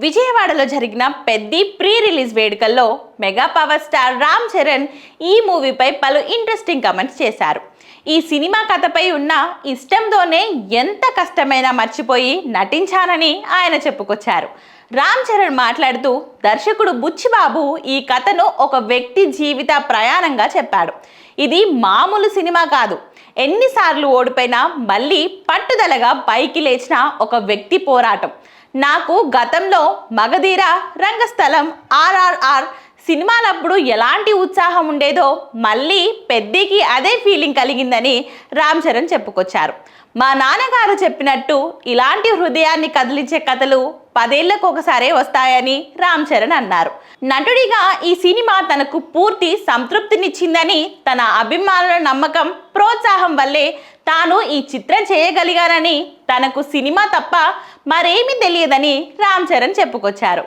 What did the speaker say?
విజయవాడలో జరిగిన Peddi pre release వేడుకల్లో mega power star Ram Charan ఈ మూవీపై పలు ఇంట్రెస్టింగ్ కమెంట్స్ చేశారు. ఈ సినిమా కథపై ఉన్న ఇష్టంతోనే ఎంత కష్టమైనా మర్చిపోయి నటించానని ఆయన చెప్పుకొచ్చారు. రామ్ చరణ్ మాట్లాడుతూ దర్శకుడు బుచ్చిబాబు ఈ కథను ఒక వ్యక్తి జీవిత ప్రయాణంగా చెప్పాడు. ఇది మామూలు సినిమా కాదు. ఎన్నిసార్లు ఓడిపోయినా మళ్ళీ పట్టుదలగా పైకి లేచిన ఒక వ్యక్తి పోరాటం. నాకు గతంలో మగధీర, రంగస్థలం, RRR సినిమాలప్పుడు ఎలాంటి ఉత్సాహం ఉండేదో మళ్ళీ పెద్దికి అదే ఫీలింగ్ కలిగిందని రామ్ చరణ్ చెప్పుకొచ్చారు. మా నాన్నగారు చెప్పినట్టు ఇలాంటి హృదయాన్ని కదిలించే కథలు 10 ఏళ్లకు ఒకసారే వస్తాయని రామ్ చరణ్ అన్నారు. నటుడిగా ఈ సినిమా తనకు పూర్తి సంతృప్తినిచ్చిందని, తన అభిమానుల నమ్మకం, ప్రోత్సాహం వల్లే తాను ఈ చిత్రం చేయగలిగానని, తనకు సినిమా తప్ప మరేమీ తెలియదని రామ్ చరణ్ చెప్పుకొచ్చారు.